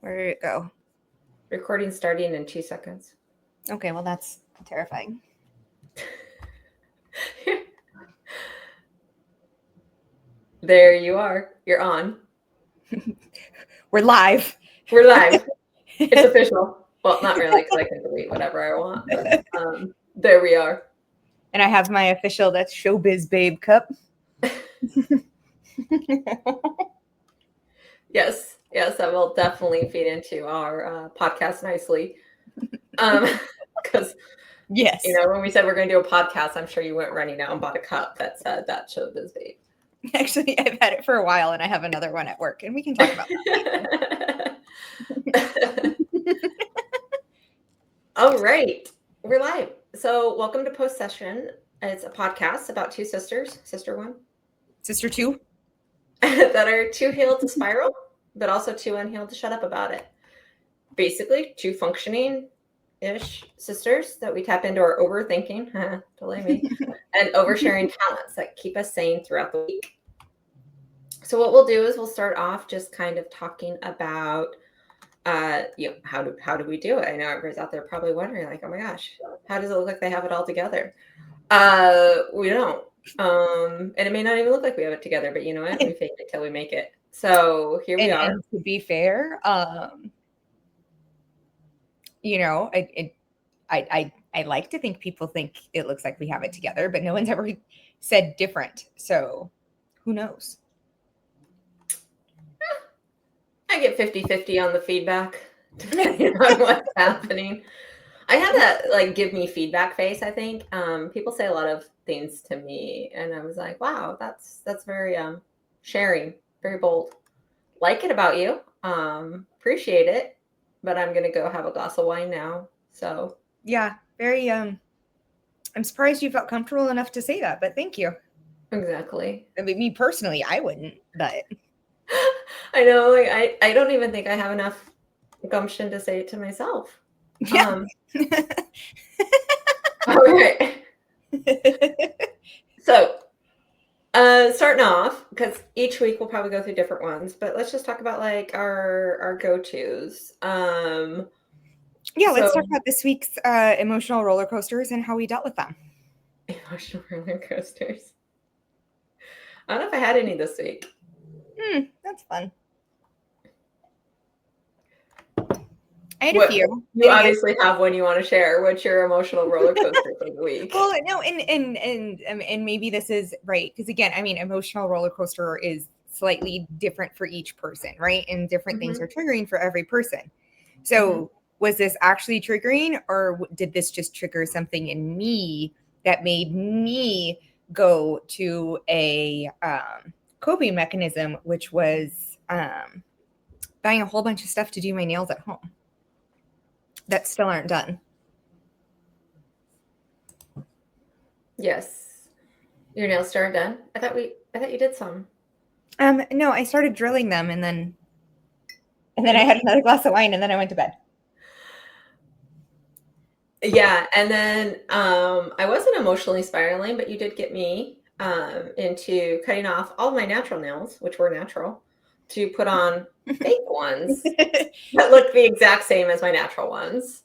Where did it go? Recording starting in 2 seconds. Okay, well, that's terrifying. There you are. You're on. We're live. We're live. It's official. Well, not really, because I can delete whatever I want. But there we are. And I have my official, that's Showbiz Babe cup. Yes, that will definitely feed into our podcast nicely. Because, yes, when we said we're going to do a podcast, I'm sure you went running out and bought a cup that said that Showbiz Babe. Actually, I've had it for a while, and I have another one at work, and we can talk about that. All right, we're live. So welcome to Post Session. It's a podcast about two sisters, sister one, sister two, that are too healed to spiral, but also too unhealed to shut up about it. Basically, two functioning-ish sisters that we tap into our overthinking, don't blame me, and oversharing talents that keep us sane throughout the week. So what we'll do is we'll start off just kind of talking about how do we do it? I know everybody's out there probably wondering, like, oh my gosh, how does it look like they have it all together? We don't. And it may not even look like we have it together, but you know what? We fake it till we make it. So here we are. And to be fair, I like to think people think it looks like we have it together, but no one's ever said different. So who knows? I get 50-50 on the feedback, depending on what's happening. I have that give me feedback face, I think. People say a lot of things to me, and I was like, wow, that's very sharing, very bold. Like it about you. Appreciate it. But I'm gonna go have a glass of wine now. So yeah, very I'm surprised you felt comfortable enough to say that, but thank you. Exactly. I mean, me personally, I wouldn't, but I know, I don't even think I have enough gumption to say it to myself. Yeah. All right. So, starting off, because each week we'll probably go through different ones, but let's just talk about our go-tos. Let's talk about this week's emotional roller coasters and how we dealt with them. Emotional roller coasters. I don't know if I had any this week. That's fun. I had a few. You obviously have one you want to share. What's your emotional roller coaster for the week? Well, no, and maybe this is right, because again, I mean, emotional roller coaster is slightly different for each person, right? And different things are triggering for every person. So was this actually triggering, or did this just trigger something in me that made me go to a coping mechanism, which was buying a whole bunch of stuff to do my nails at home that still aren't done? Yes. Your nails still aren't done? I thought you did some. No, I started drilling them, and then I had another glass of wine, and then I went to bed. Yeah, and then I wasn't emotionally spiraling, but you did get me into cutting off all of my natural nails, which were natural, to put on fake ones that look the exact same as my natural ones.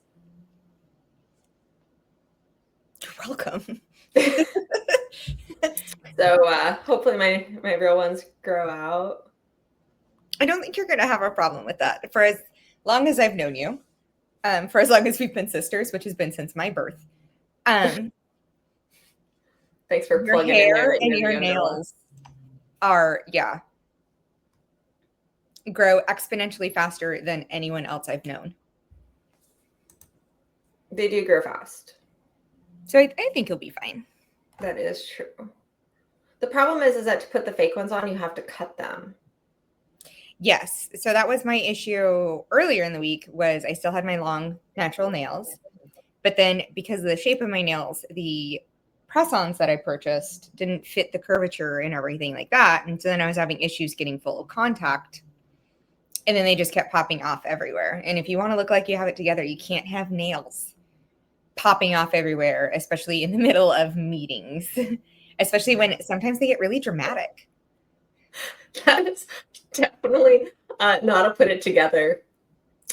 You're welcome. So hopefully my real ones grow out. I don't think you're going to have a problem with that for as long as I've known you. For as long as we've been sisters, which has been since my birth. Thanks for your plugging hair in there. And your nails are, grow exponentially faster than anyone else I've known. They do grow fast. So I think you'll be fine. That is true. The problem is that to put the fake ones on, you have to cut them. Yes. So that was my issue earlier in the week, was I still had my long natural nails. But then because of the shape of my nails, the press-ons that I purchased didn't fit the curvature and everything like that. And so then I was having issues getting full contact. And then they just kept popping off everywhere. And if you want to look like you have it together, you can't have nails popping off everywhere, especially in the middle of meetings, especially when sometimes they get really dramatic. That is definitely not a put it together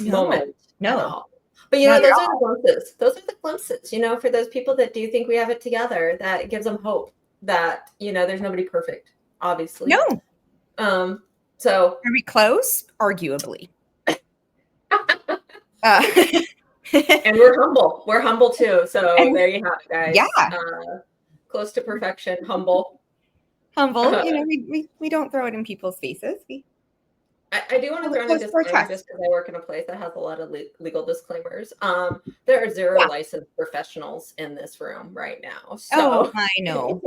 moment at no, all. But not at those all. are the glimpses. Those are the glimpses, for those people that do think we have it together, that gives them hope that, there's nobody perfect, obviously. No. So Are we close? Arguably. and we're humble. We're humble too. So And- there you have it, guys. Yeah. Close to perfection, humble. Humble. We don't throw it in people's faces. I do want to throw in a disclaimer just because I work in a place that has a lot of legal disclaimers. There are zero licensed professionals in this room right now. So I know.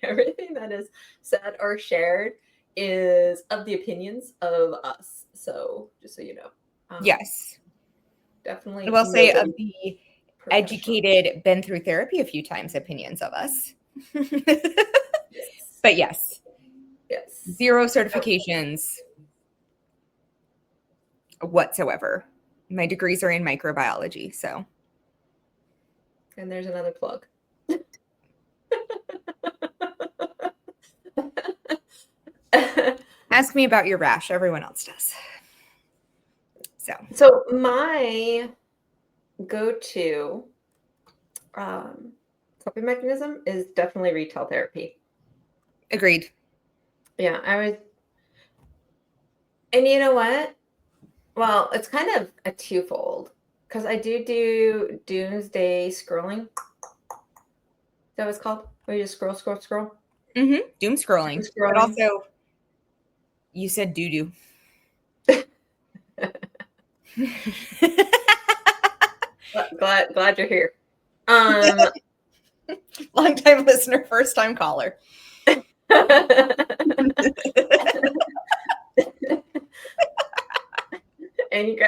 Everything that is said or shared is of the opinions of us. So just so you know. Yes. Definitely. I will say of the educated, been through therapy a few times opinions of us. Yes. But yes. Yes. Zero certifications whatsoever. My degrees are in microbiology, so. And there's another plug. Ask me about your rash. Everyone else does. So my go-to coping mechanism is definitely retail therapy. Agreed. Yeah, and you know what? Well, it's kind of a twofold because I do doomsday scrolling. Is that what it's called? Where you just scroll? Mm-hmm. Doom scrolling. But also, you said doo-doo. glad you're here. Long-time listener, first-time caller. And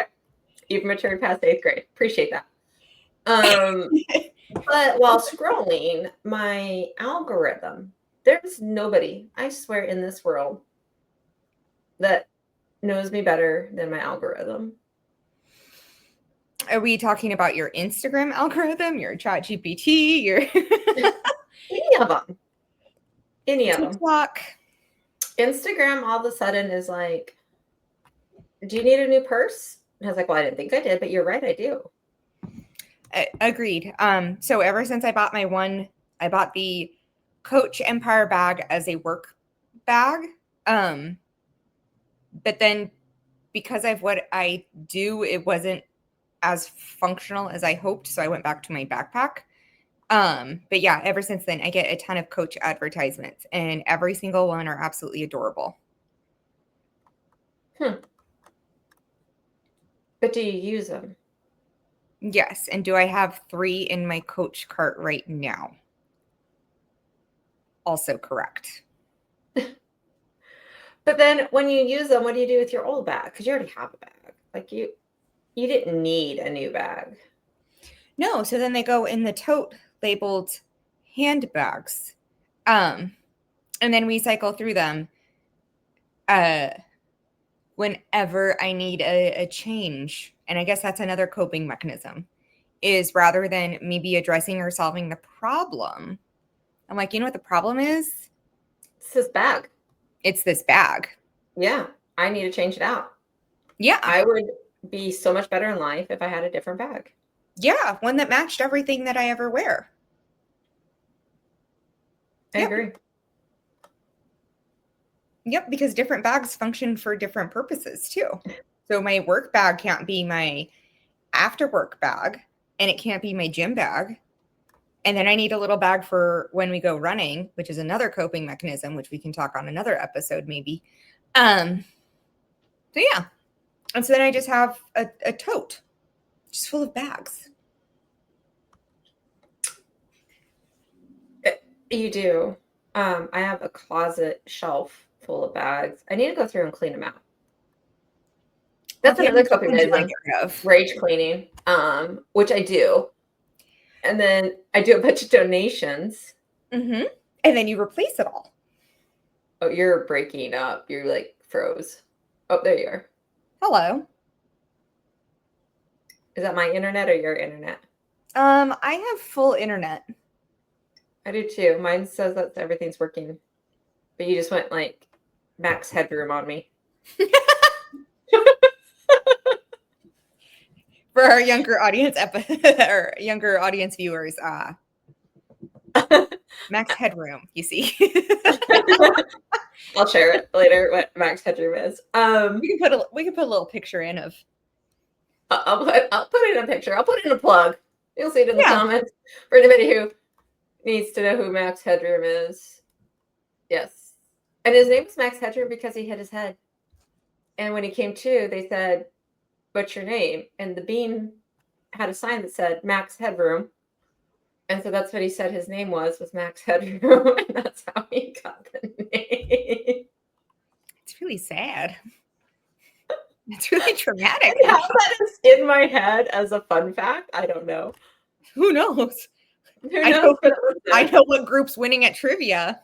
you've matured past 8th grade. Appreciate that. But while scrolling, my algorithm, there's nobody, I swear, in this world that knows me better than my algorithm. Are we talking about your Instagram algorithm, your ChatGPT, your any of them? Any of them. TikTok? Instagram all of a sudden is like, do you need a new purse? And I was like, well, I didn't think I did, but you're right, I do. Agreed. So ever since I bought I bought the Coach Empire bag as a work bag. But then because of what I do, it wasn't as functional as I hoped. So I went back to my backpack. But yeah, ever since then, I get a ton of Coach advertisements, and every single one are absolutely adorable. But do you use them? Yes. And do I have 3 in my Coach cart right now? Also correct. But then when you use them, what do you do with your old bag? Because you already have a bag. Like you didn't need a new bag. No. So then they go in the tote labeled handbags. And then we cycle through them whenever I need a change. And I guess that's another coping mechanism, is rather than maybe addressing or solving the problem, I'm like, you know what the problem is? It's this bag. It's this bag. Yeah, I need to change it out. Yeah. I would be so much better in life if I had a different bag. Yeah, one that matched everything that I ever wear. I agree. Yep, because different bags function for different purposes too. So my work bag can't be my after work bag, and it can't be my gym bag. And then I need a little bag for when we go running, which is another coping mechanism, which we can talk on another episode maybe. So yeah. And so then I just have a tote just full of bags. You do. I have a closet shelf full of bags. I need to go through and clean them out. That's another coping mechanism. Rage cleaning, which I do. And then I do a bunch of donations. Mm-hmm. And then you replace it all. Oh, you're breaking up. You're like froze. Oh, there you are. Hello. Is that my internet or your internet? I have full internet. I do too. Mine says that everything's working. But you just went like max headroom on me. For our younger audience or younger audience viewers, Max Headroom, you see. I'll share it later what Max Headroom is. We can put a little picture in of. I'll put it in a picture. I'll put it in a plug. You'll see it in the Yeah. comments for anybody who needs to know who Max Headroom is. Yes. And his name was Max Headroom because he hit his head. And when he came to, they said, "What's your name?" And the bean had a sign that said Max Headroom. And so that's what he said his name was Max Headroom. And that's how he got the name. It's really sad. It's really traumatic. And how that is in my head as a fun fact, I don't know. Who knows? Who knows? I know what group's winning at trivia.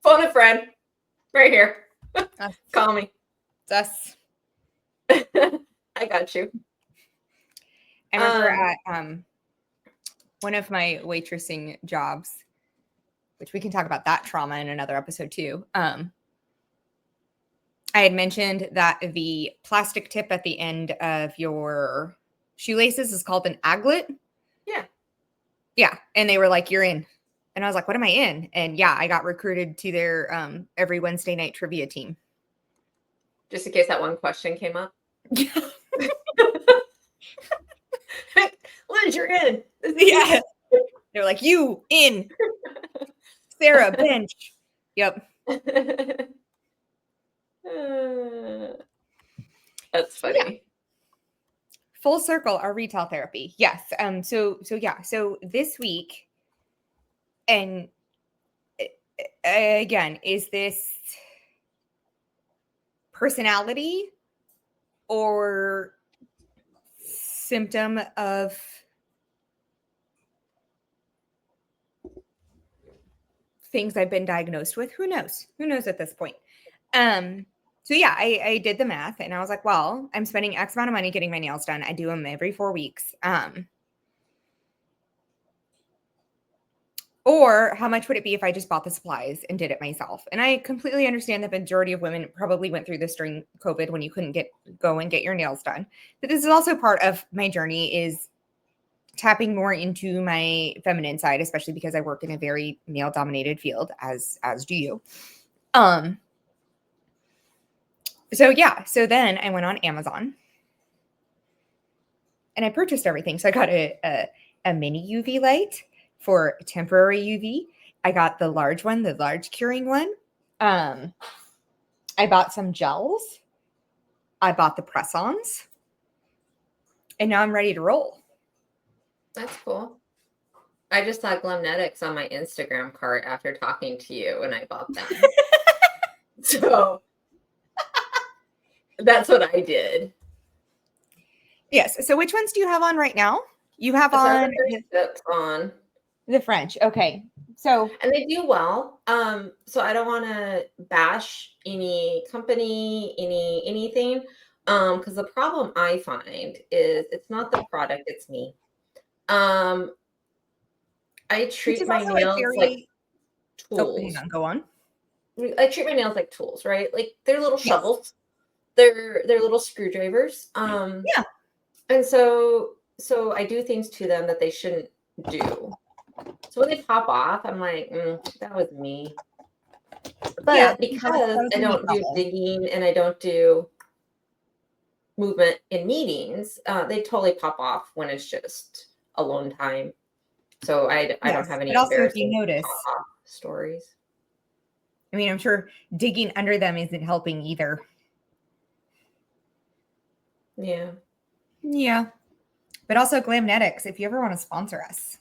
Phone a friend. Right here. Us. Call me. It's us. I got you. I remember at one of my waitressing jobs, which we can talk about that trauma in another episode too. I had mentioned that the plastic tip at the end of your shoelaces is called an aglet. Yeah. Yeah. And they were like, "You're in." And I was like, "What am I in?" And yeah, I got recruited to their every Wednesday night trivia team. Just in case that one question came up. Liz, you're in. Yeah. They're like, "You in." Sarah, bench. Yep. That's funny. Yeah. Full circle, our retail therapy. Yes. So this week, and again, is this personality or symptom of things I've been diagnosed with? Who knows? Who knows at this point? So yeah, I did the math and I was like, well, I'm spending X amount of money getting my nails done. I do them every 4 weeks. Or how much would it be if I just bought the supplies and did it myself? And I completely understand the majority of women probably went through this during COVID when you couldn't go and get your nails done. But this is also part of my journey, is tapping more into my feminine side, especially because I work in a very male dominated field, as do you. So yeah, so then I went on Amazon and I purchased everything. So I got a mini UV light for temporary UV. I got the large one, the large curing one. I bought some gels. I bought the press-ons. And now I'm ready to roll. That's cool. I just saw Glemnetics on my Instagram cart after talking to you and I bought them. So that's what I did. Yes. So which ones do you have on right now? You have on the French. Okay. So, and they do well. So I don't want to bash any company, anything. Because the problem I find is it's not the product, it's me. I treat my nails like tools. Oh, hang on, go on. I treat my nails like tools, right? Like they're little shovels. They're little screwdrivers. Yeah. And so I do things to them that they shouldn't do. So when they pop off, I'm like, that was me. But because I don't do digging and I don't do movement in meetings, they totally pop off when it's just alone time. So I don't have any embarrassing stories. I mean, I'm sure digging under them isn't helping either. Yeah. Yeah. But also Glamnetics, if you ever want to sponsor us.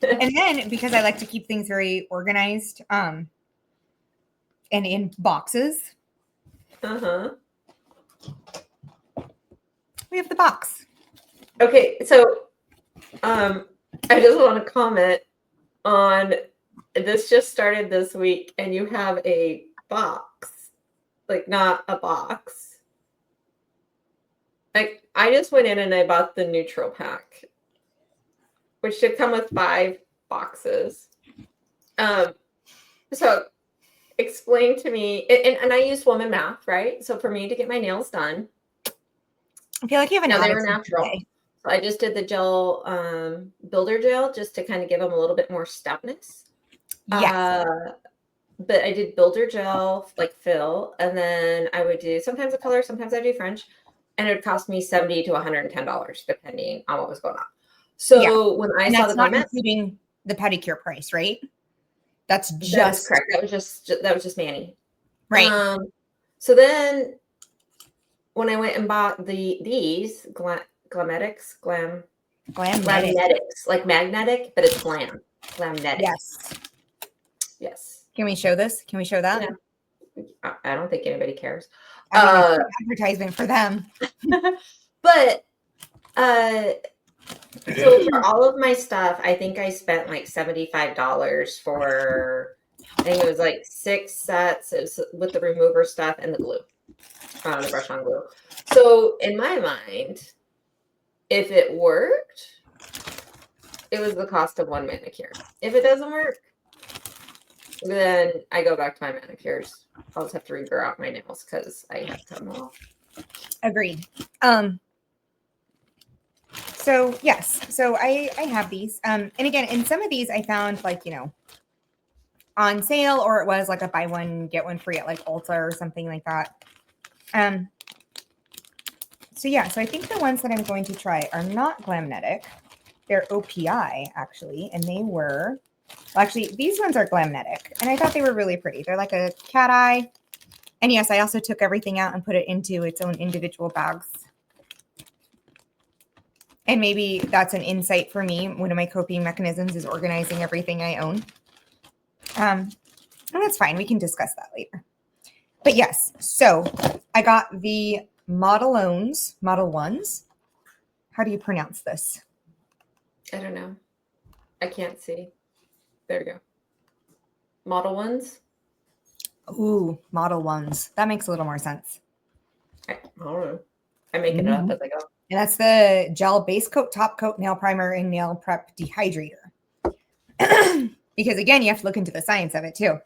And then because I like to keep things very organized and in boxes. Uh-huh. We have the box. Okay, so I just want to comment on this. Just started this week and you have a box, like not a box. Like I just went in and I bought the neutral pack, which should come with 5 boxes. So explain to me, and I used woman math, right? So for me to get my nails done, I feel like you have an they were attitude natural. today. So I just did the gel, builder gel, just to kind of give them a little bit more stoutness. Yes. But I did builder gel, like fill, and then I would do sometimes a color, sometimes I do French, and it would cost me $70 to $110 depending on what was going on. Yeah. So when I And saw that's the not comment, including the pedicure price, right? That's that is just correct. That was just Manny. right. So then when I went and bought these Glametics, Glamnetic. Glamnetics, like magnetic, but it's Glamnetic. Yes. Yes. Can we show this? Can we show that? Yeah. I don't think anybody cares. I mean, it's an advertisement for them. But so for all of my stuff, I think I spent like $75 for, I think it was like 6 sets. It was with the remover stuff and the glue, the brush on glue. So in my mind, if it worked, it was the cost of one manicure. If it doesn't work, then I go back to my manicures. I'll just have to regrow out my nails because I have to cut them off. Agreed. So yes, so I have these. And again, in some of these I found like, on sale, or it was like a buy one, get one free at like Ulta or something like that. So yeah, so I think the ones that I'm going to try are not Glamnetic. They're OPI actually, and they were, well, actually these ones are Glamnetic, and I thought they were really pretty. They're like a cat eye. And yes, I also took everything out and put it into its own individual bags. And maybe that's an insight for me. One of my coping mechanisms is organizing everything I own. And that's fine. We can discuss that later. But yes, so I got the Model Ones. How do you pronounce this? I don't know. I can't see. There we go. Model Ones? Ooh, Model Ones. That makes a little more sense. I don't know. I make it up as I go. And that's the gel base coat, top coat, nail primer, and nail prep dehydrator. Because again, you have to look into the science of it too.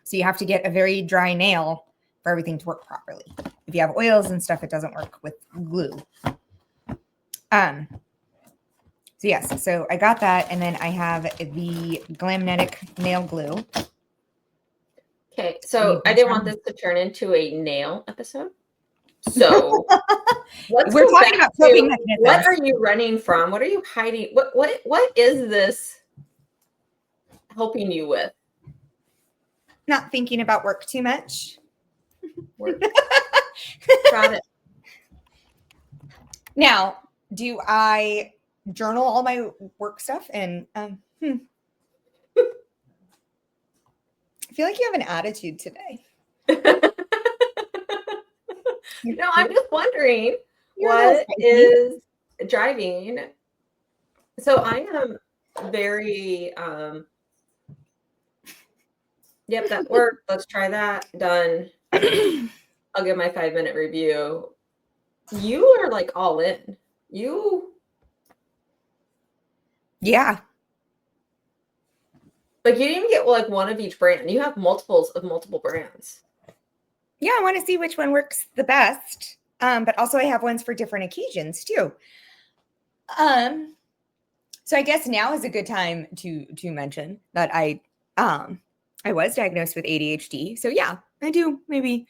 So you have to get a very dry nail for everything to work properly. If you have oils and stuff, it doesn't work with glue. So yes, so I got that, and then I have the Glamnetic nail glue. Okay, so I didn't want this to turn into a nail episode. So we're talking about coping mechanisms. What are you running from? What are you hiding? What is this helping you with? Not thinking about work too much. Work. Got it. Now, do I journal all my work stuff? And I feel like you have an attitude today. No, I'm just wondering what is driving. So I am very, yep, that worked. Let's try that. Done. I'll give my 5-minute review. You are like all in. Yeah. Like you didn't even get like one of each brand. You have multiples of multiple brands. Yeah, I want to see which one works the best. But also I have ones for different occasions too. So I guess now is a good time to mention that I was diagnosed with ADHD. So yeah, I do maybe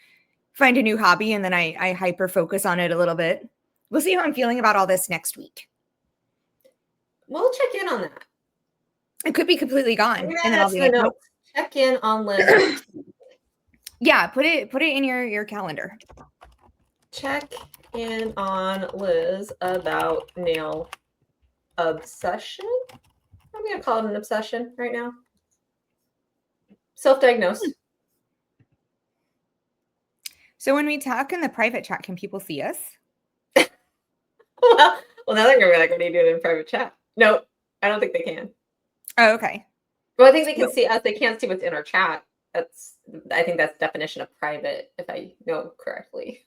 find a new hobby and then I hyper focus on it a little bit. We'll see how I'm feeling about all this next week. We'll check in on that. It could be completely gone. And then I'll be like, nope. Check in on Liz. Yeah, put it in your calendar. Check in on Liz about nail obsession. I'm gonna call it an obsession right now. Self-diagnosed. So when we talk in the private chat, can people see us? well, now they're gonna be like, "What are you doing in private chat?" No, I don't think they can. Oh, okay. Well, I think they can see us. They can't see what's in our chat. I think that's the definition of private, if I know correctly.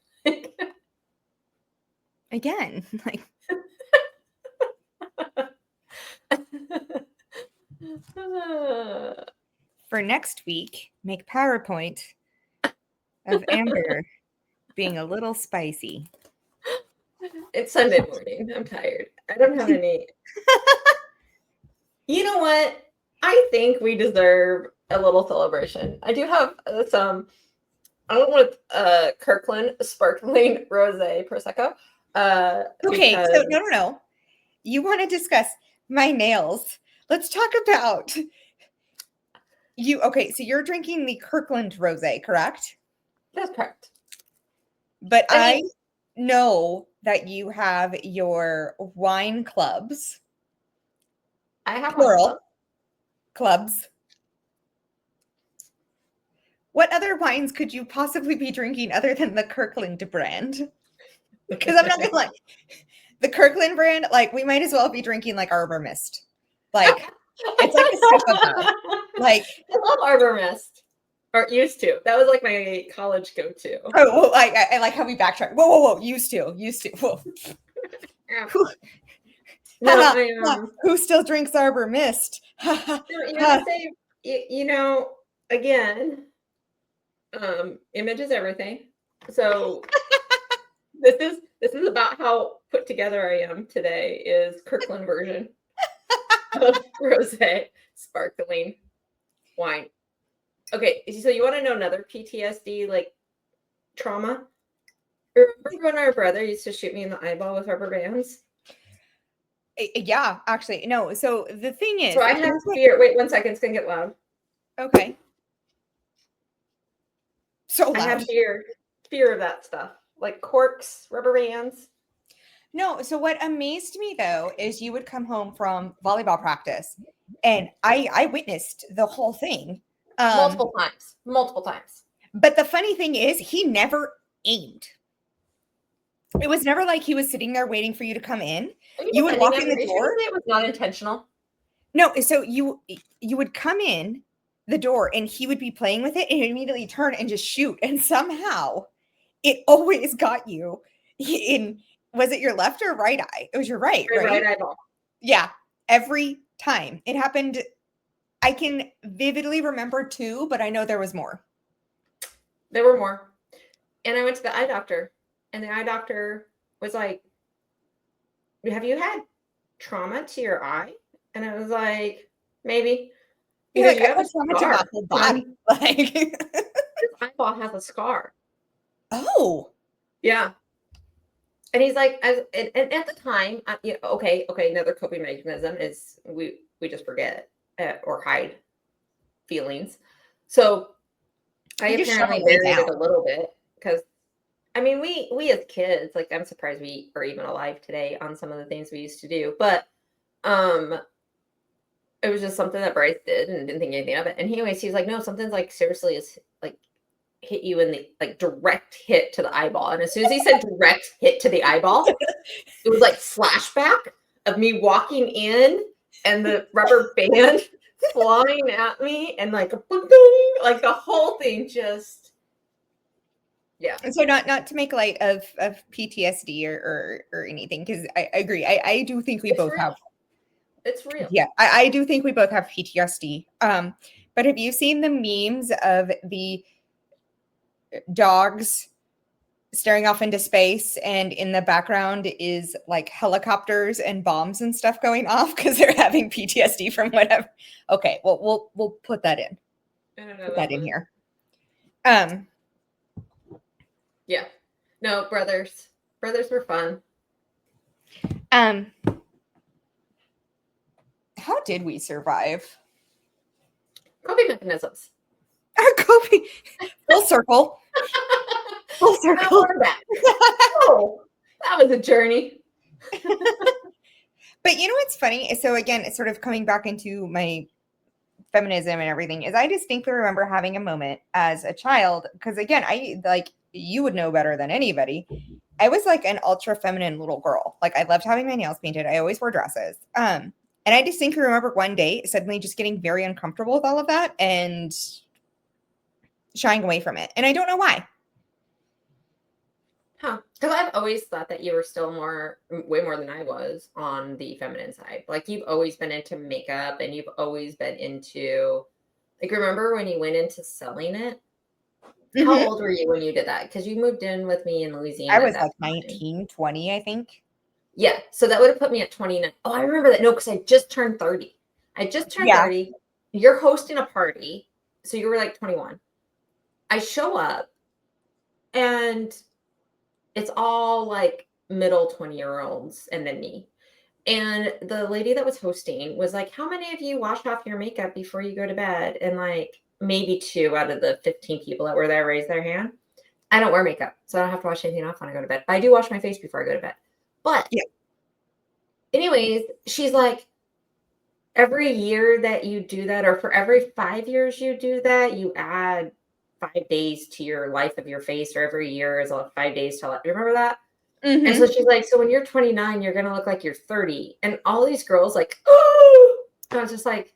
Again, like for next week, make PowerPoint of Amber being a little spicy. It's Sunday morning. I'm tired. I don't have any. You know what? I think we deserve a little celebration. I do have some. I went with Kirkland Sparkling Rosé Prosecco. Okay, Because so no. You want to discuss my nails. Let's talk about you. Okay, so you're drinking the Kirkland Rosé, correct? that's correct. But I I mean- know that you have your wine clubs, I have one. plural clubs. What other wines could you possibly be drinking other than the Kirkland brand? Because I'm not gonna lie, the Kirkland brand, like we might as well be drinking like Arbor Mist. Like it's like a sip of that. Like I love Arbor Mist. Or used to. That was like my college go-to. oh, well, I like how we backtrack. Whoa! Used to. Whoa. Yeah. Who, No, who still drinks Arbor Mist? no, you have to say, again, image is everything. So this is about how put together I am today. Is Kirkland version of rosé sparkling wine. Okay, so you want to know another PTSD like trauma? Remember when our brother used to shoot me in the eyeball with rubber bands? Yeah, actually, no. So the thing is, So I have fear. Wait 1 second, it's gonna get loud. okay. So loud. I have fear of that stuff, like corks, rubber bands. No, so what amazed me though is you would come home from volleyball practice, and I witnessed the whole thing Multiple times. But the funny thing is, he never aimed. It was never like he was sitting there waiting for you to come in. You would walk in the door. It was not intentional. No, so you would come in the door, and he would be playing with it, and he'd immediately turn and just shoot. And somehow, it always got you in. Was it your left or right eye? It was your right, right? Right eyeball. Yeah, every time it happened. I can vividly remember 2, but I know there was more. There were more. And I went to the eye doctor, and the eye doctor was like, have you had trauma to your eye? And I was like, maybe. You're like, I have trauma to my whole body. Like, this eyeball has a scar. Oh. Yeah. And he's like, and at the time, okay, another coping mechanism is we just forget or hide feelings. So I apparently buried it a little bit because, I mean, we as kids, like, I'm surprised we are even alive today on some of the things we used to do. But it was just something that Bryce did and didn't think anything of it. And anyways, he was like, no, something's like seriously is like hit you in the like direct hit to the eyeball. And as soon as he said direct hit to the eyeball, it was like flashback of me walking in and the rubber band flying at me and like the whole thing just yeah. And so not to make light of PTSD or anything, because I agree. I do think we both have. It's real. Yeah, I do think we both have PTSD. But have you seen the memes of the dogs staring off into space, and in the background is like helicopters and bombs and stuff going off because they're having PTSD from whatever? Okay, well we'll put that in. I don't know. Put that in here. Yeah. No, brothers were fun. How did we survive? Coping mechanisms. Our coping full circle. Full circle. Oh, that was a journey. But you know what's funny? So again, it's sort of coming back into my feminism and everything, is I distinctly remember having a moment as a child, because again, I like, you would know better than anybody. I was like an ultra feminine little girl. Like I loved having my nails painted. I always wore dresses. And I distinctly remember one day suddenly just getting very uncomfortable with all of that and shying away from it. And I don't know why. Huh. Because I've always thought that you were still way more than I was on the feminine side. Like you've always been into makeup and you've always been into Like, remember when you went into selling it? How old were you when you did that? Because you moved in with me in Louisiana I at was that like time. 19, 20, I think. Yeah, so that would have put me at 29. Oh, I remember that. No, because I just turned 30. I just turned Yeah. 30. You're hosting a party, so you were like 21. I show up, and it's all like middle 20-year-olds and then me. And the lady that was hosting was like, "How many of you wash off your makeup before you go to bed?" And like maybe 2 out of the 15 people that were there raised their hand. I don't wear makeup, so I don't have to wash anything off when I go to bed. But I do wash my face before I go to bed. But Yeah. anyways, she's like, every year that you do that, or for every 5 years you do that, you add 5 days to your life of your face, or every year is 5 days to life. You remember that? And so she's like, so when you're 29, you're gonna look like you're 30. And all these girls like, oh, I was just like,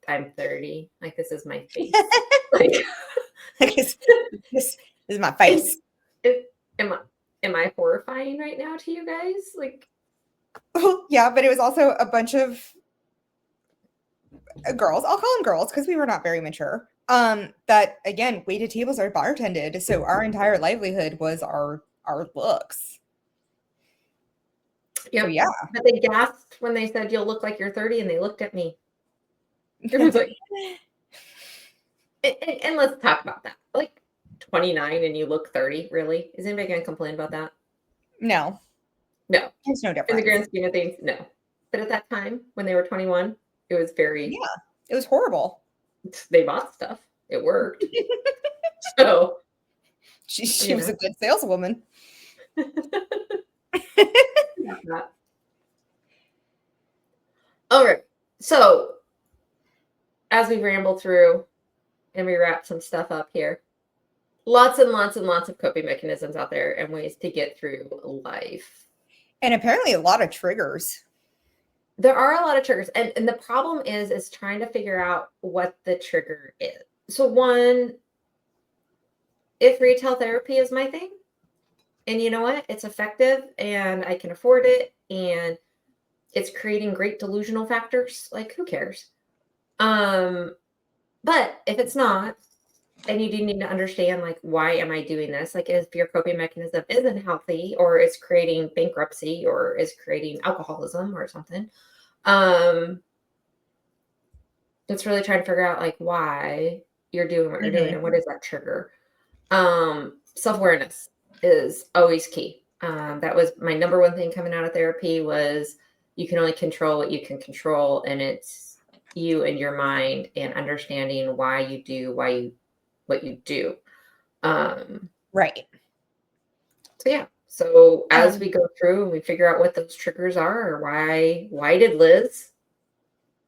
I'm 30. Like, this is my face. Like, this is my face. am I horrifying right now to you guys? Like, Yeah, but it was also a bunch of girls. I'll call them girls because we were not very mature. That again waited tables or bartended, so our entire livelihood was our looks. yep. So yeah, But they gasped when they said you'll look like you're 30, and they looked at me. It was like, and let's talk about that. Like 29 and you look 30, really? Is anybody gonna complain about that? no, No. there's no In the difference. grand scheme of things, no. But at that time, when they were 21, it was very, Yeah, it was horrible. they bought stuff. It worked. So She was a good saleswoman. All right. So as we ramble through and we wrap some stuff up here, lots and lots and lots of coping mechanisms out there and ways to get through life. And apparently a lot of triggers. There are a lot of triggers. And the problem is trying to figure out what the trigger is. So one, if retail therapy is my thing, and you know what? It's effective and I can afford it and it's creating great delusional factors, like who cares? But if it's not, and you do need to understand, like, why am I doing this? Like, if your coping mechanism isn't healthy or is creating bankruptcy or is creating alcoholism or something, it's really trying to figure out like why you're doing what you're doing and what is that trigger. Self-awareness is always key. That was my number one thing coming out of therapy was you can only control what you can control, and it's you and your mind and understanding why you do what you do. Right. So yeah. So as we go through and we figure out what those triggers are, or why did Liz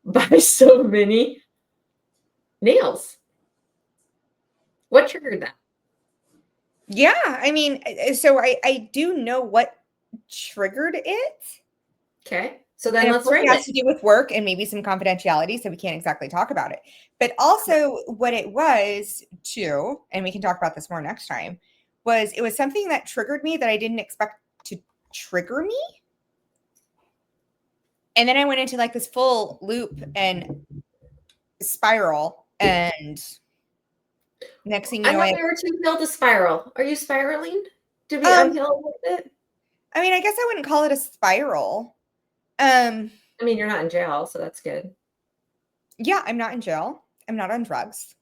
buy so many nails? What triggered that? Yeah, I mean, so I do know what triggered it. Okay. So then And of let's course frame it has it. to do with work and maybe some confidentiality, so we can't exactly talk about it. But also what it was too, and we can talk about this more next time, was it was something that triggered me that I didn't expect to trigger me. And then I went into like this full loop and spiral, and next thing you I know, thought we were too healed to spiral. Are you spiraling? Did we um unheal a little bit? I mean, I guess I wouldn't call it a spiral. I mean, you're not in jail, so that's good. Yeah, I'm not in jail. I'm not on drugs.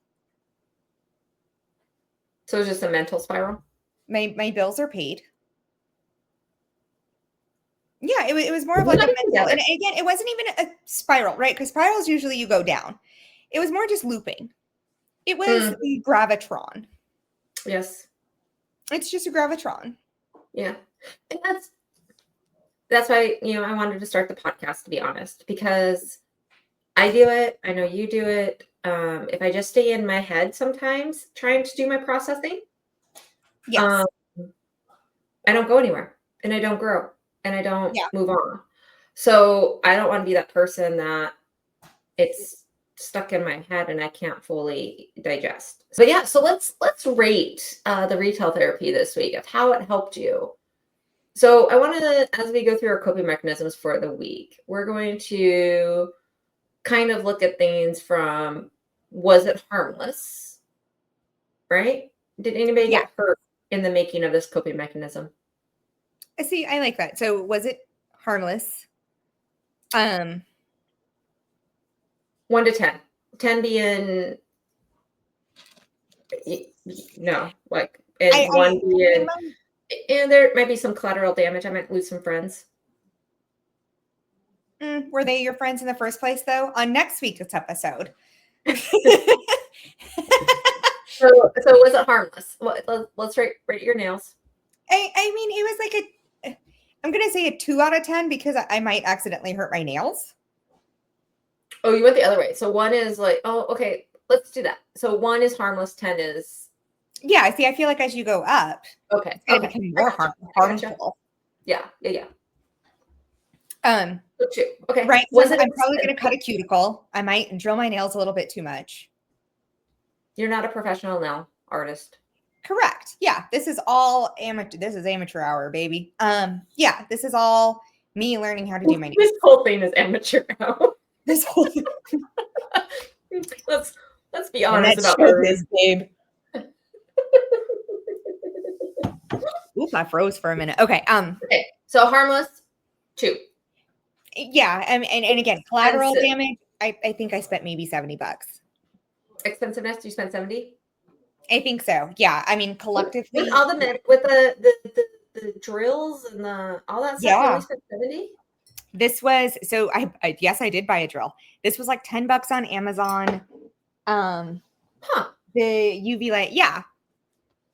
So it's just a mental spiral? My bills are paid. Yeah, it was more of like a mental, and again, it wasn't even a spiral, right? Because spirals usually you go down. It was more just looping. It was the gravitron. Yes. It's just a gravitron. Yeah. And that's why, I wanted to start the podcast, to be honest, because I do it. I know you do it. If I just stay in my head sometimes trying to do my processing, Yes. I don't go anywhere and I don't grow and I don't Yeah. move on. So I don't want to be that person that it's stuck in my head and I can't fully digest. But yeah, so let's rate the retail therapy this week of how it helped you. So I want to, as we go through our coping mechanisms for the week, we're going to kind of look at things from Was it harmless? Right? Did anybody Yeah. get hurt in the making of this coping mechanism? See, I like that. So was it harmless? 1 to 10. 10 being no, like, and one being, and there might be some collateral damage. I might lose some friends. Were they your friends in the first place, though? On next week's episode. So was it harmless? Let's rate your nails. I mean, it was like I'm going to say a 2 out of 10 because I might accidentally hurt my nails. Oh, you went the other way. So 1 is like, oh, okay, let's do that. So 1 is harmless, 10 is. Yeah, see, I feel like as you go up, Okay. it's going to become more harmful. Yeah. So 2. Okay. Right. I'm probably going to cut a cuticle. I might drill my nails a little bit too much. You're not a professional nail artist. Correct. Yeah. This is all amateur. This is amateur hour, baby. Yeah. This is all me learning how to do my nails. This whole thing is amateur hour. This whole thing. Let's be honest about this, babe. Oops, I froze for a minute. Okay. Okay. So harmless, 2. Yeah. And again, collateral damage. I think I spent maybe $70. Expensiveness, you spent 70? I think so. Yeah. I mean, collectively. With all the drills and all that stuff, you only spent 70? This was, so yes, I did buy a drill. This was like $10 on Amazon. The UV light. Yeah.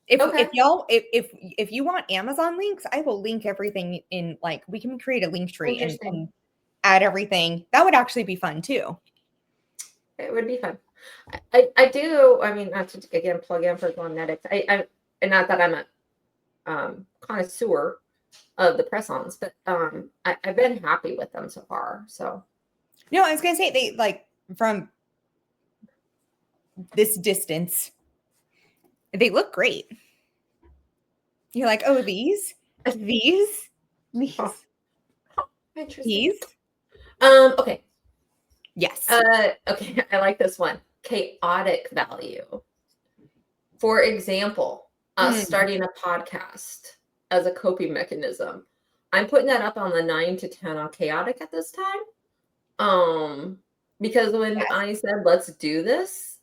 If you want Amazon links, I will link everything in, like, we can create a link tree and add everything. That would actually be fun too. It would be fun. I do. I mean, not to again plug in for Glenetics. I and not that I'm a connoisseur of the press-ons, but I've been happy with them so far. So no, I was gonna say they, like, from this distance, they look great. You're like, oh, these. Oh, These. Okay. Yes. Okay. I like this one. Chaotic value. For example, starting a podcast as a coping mechanism. I'm putting that up on the 9 to 10 on chaotic at this time. Because when I said, let's do this,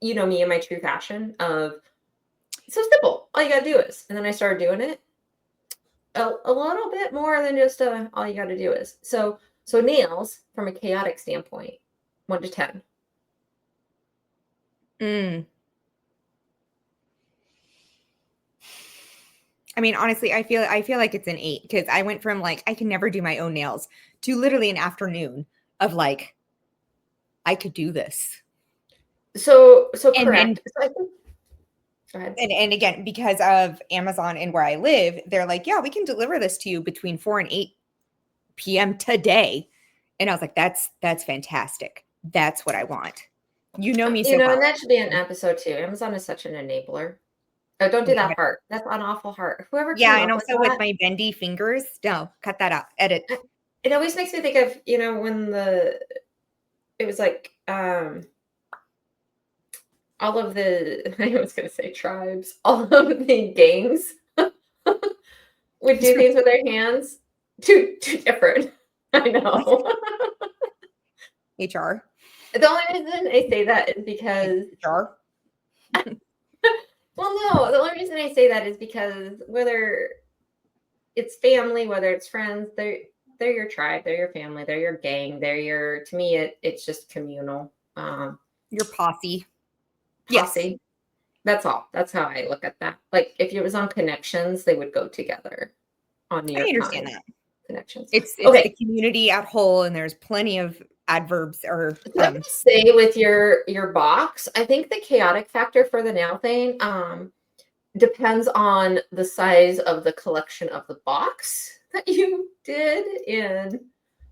you know me and my true fashion of, it's so simple. All you got to do is, and then I started doing it a little bit more than just all you got to do is. So nails from a chaotic standpoint, 1 to 10. I mean, honestly, I feel like it's an 8 because I went from, like, I can never do my own nails to literally an afternoon of, like, I could do this. So correct. Go ahead. And again, because of Amazon and where I live, they're like, yeah, we can deliver this to you between 4 and 8 p.m. today. And I was like, that's fantastic. That's what I want. You know me so well. And that should be an episode too. Amazon is such an enabler. Oh, don't do that part. That's an awful heart. Whoever. Yeah, and also with my bendy fingers. No, cut that out. Edit. It always makes me think of, when it was like all of the, I was going to say tribes, all of the gangs would do things with their hands. Too different. I know. HR. The only reason I say that is because HR. Well, no, the only reason I say that is because whether it's family, whether it's friends, they're your tribe, they're your family, they're your gang, to me, it's just communal. Your posse. Yes. That's all. That's how I look at that. Like, if it was on Connections, they would go together on New York Times. I understand that. Connections. It's okay. The community at whole, and there's plenty of adverbs or say with your box. I think the chaotic factor for the nail thing depends on the size of the collection of the box that you did in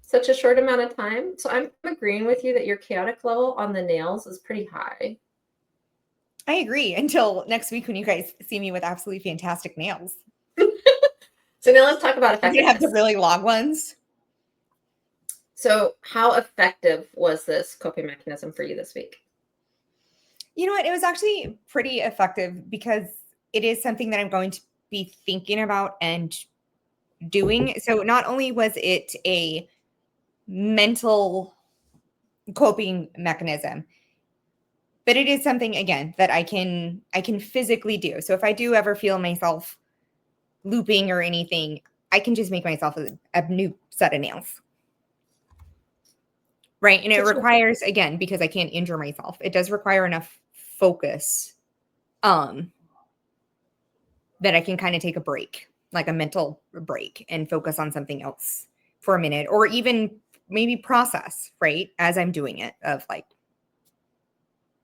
such a short amount of time. So I'm agreeing with you that your chaotic level on the nails is pretty high. I agree, until next week when you guys see me with absolutely fantastic nails. So now let's talk about effectiveness. You have the really long ones. So how effective was this coping mechanism for you this week? You know what? It was actually pretty effective because it is something that I'm going to be thinking about and doing. So not only was it a mental coping mechanism, but it is something again that I can physically do. So if I do ever feel myself looping or anything, I can just make myself a new set of nails. Right. And it requires, again, because I can't injure myself, it does require enough focus that I can kind of take a break, like a mental break, and focus on something else for a minute, or even maybe process, right, as I'm doing it, of like,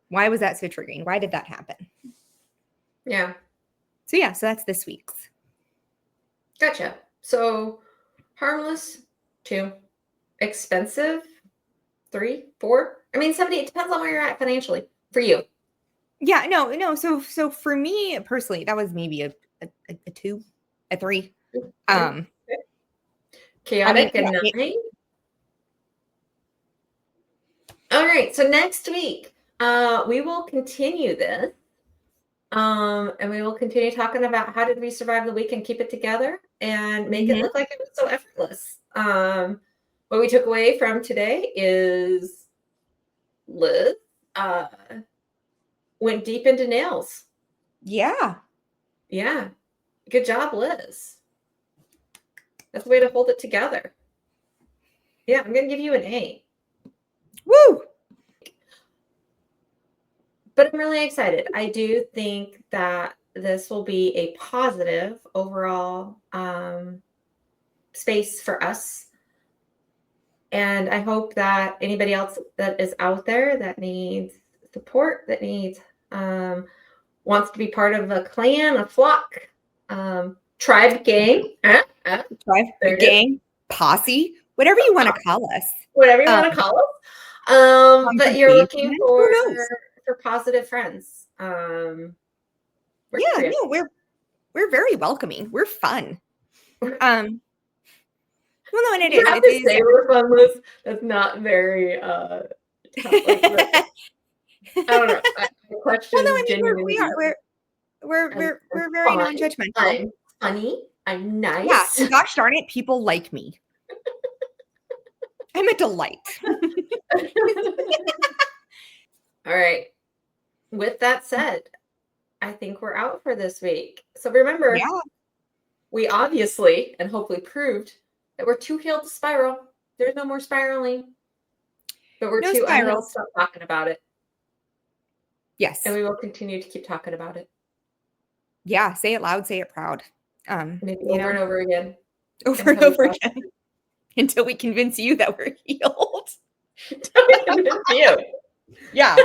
why was that so triggering? Why did that happen? Yeah. So yeah, so that's this week's. Gotcha. So harmless, 2. Expensive, 3, 4. I mean, 70, it depends on where you're at financially for you. Yeah, no. So for me personally, that was maybe a 2, a 3. Chaotic, I mean, a 9. All right. So next week, we will continue this. And we will continue talking about how did we survive the week and keep it together and make it look like it was so effortless. What we took away from today is Liz went deep into nails. Yeah. Yeah. Good job, Liz. That's the way to hold it together. Yeah, I'm going to give you an A. Woo! But I'm really excited. I do think that this will be a positive overall space for us. And I hope that anybody else that is out there that needs support, that needs wants to be part of a clan, a flock, tribe, gang, Tribe, gang, posse, whatever you want to call us. Whatever you want to call us. But you're looking for positive friends. Yeah, no, we're very welcoming. We're fun. Well, no, and it is. It is. Say we're fun, Liz. That's not very. Like, I don't know. Question. Well, no, I mean we are. We're very non-judgmental. I'm funny. I'm nice. Yeah, and gosh darn it, people like me. I'm a delight. All right. With that said, I think we're out for this week. So remember, we obviously and hopefully proved that we're too healed to spiral. There's no more spiraling. But we're too unhealed to stop talking about it. Yes. And we will continue to keep talking about it. Yeah, say it loud, say it proud. Maybe over and over again. Over and over again. Until we convince you that we're healed. Until we convince you. Yeah.